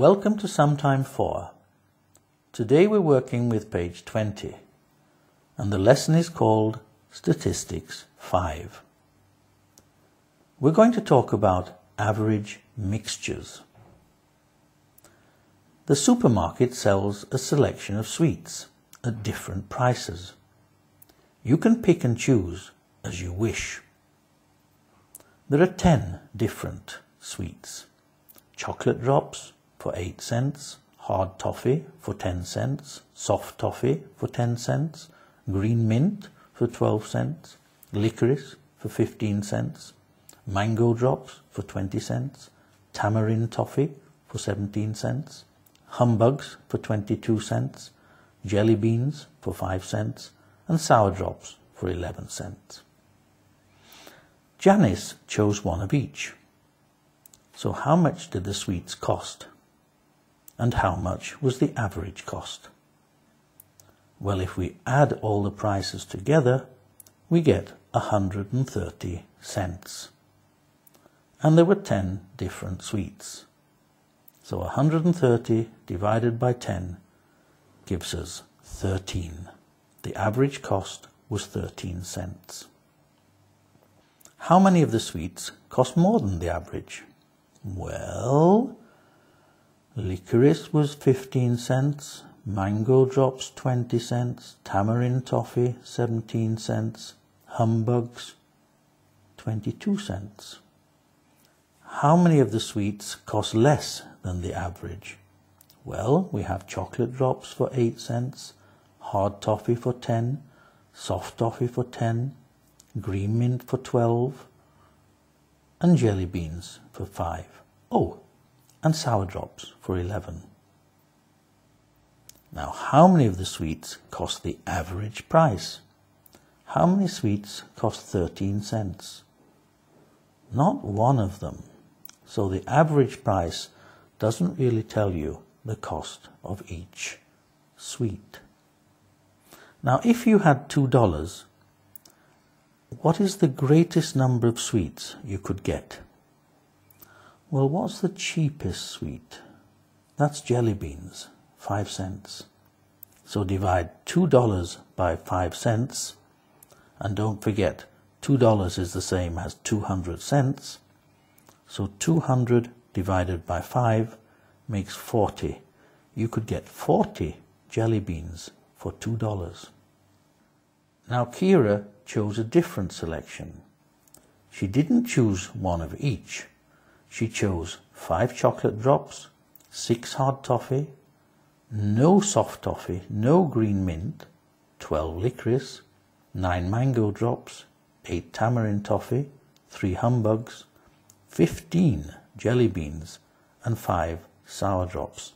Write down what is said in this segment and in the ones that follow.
Welcome to SumTime04. Today we're working with page 20 and the lesson is called Statistics 5. We're going to talk about average mixtures. The supermarket sells a selection of sweets at different prices. You can pick and choose as you wish. There are 10 different sweets. Chocolate drops for 8 cents, hard toffee for 10 cents, soft toffee for 10 cents, green mint for 12 cents, licorice for 15 cents, mango drops for 20 cents, tamarind toffee for 17 cents, humbugs for 22 cents, jelly beans for 5 cents, and sour drops for 11 cents. Janice chose one of each. So how much did the sweets cost? And how much was the average cost? Well, if we add all the prices together, we get 130 cents. And there were 10 different sweets. So 130 divided by 10 gives us 13. The average cost was 13 cents. How many of the sweets cost more than the average? Well, licorice was 15 cents, mango drops 20 cents, tamarind toffee 17 cents, humbugs 22 cents. How many of the sweets cost less than the average? Well, we have chocolate drops for 8 cents, hard toffee for 10, soft toffee for 10, green mint for 12, and jelly beans for 5. Oh, and sour drops for 11. Now, how many of the sweets cost the average price? How many sweets cost 13 cents? Not one of them. So the average price doesn't really tell you the cost of each sweet. Now, if you had $2, what is the greatest number of sweets you could get? Well, what's the cheapest sweet? That's jelly beans, 5 cents. So divide $2 by 5 cents, and don't forget, $2 is the same as 200 cents. So 200 divided by 5 makes 40. You could get 40 jelly beans for $2. Now Kira chose a different selection. She didn't choose one of each. She chose 5 chocolate drops, 6 hard toffee, no soft toffee, no green mint, 12 licorice, 9 mango drops, 8 tamarind toffee, 3 humbugs, 15 jelly beans, and 5 sour drops.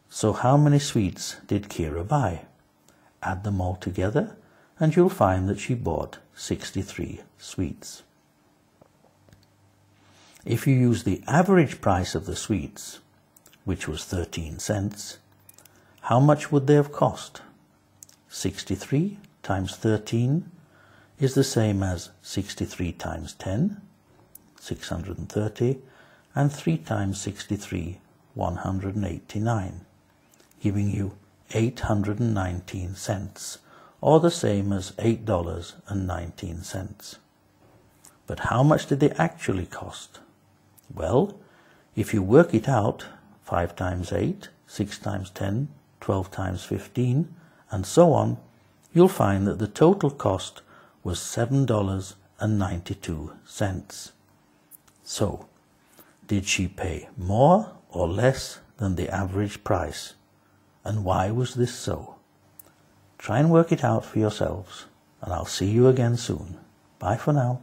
So how many sweets did Kira buy? Add them all together and you'll find that she bought 63 sweets. If you use the average price of the sweets, which was 13 cents, how much would they have cost? 63 times 13 is the same as 63 times 10, 630, and 3 times 63, 189, giving you 819 cents, or the same as $8.19. But how much did they actually cost? Well, if you work it out, 5 times 8, 6 times 10, 12 times 15, and so on, you'll find that the total cost was $7.92. So, did she pay more or less than the average price? And why was this so? Try and work it out for yourselves, and I'll see you again soon. Bye for now.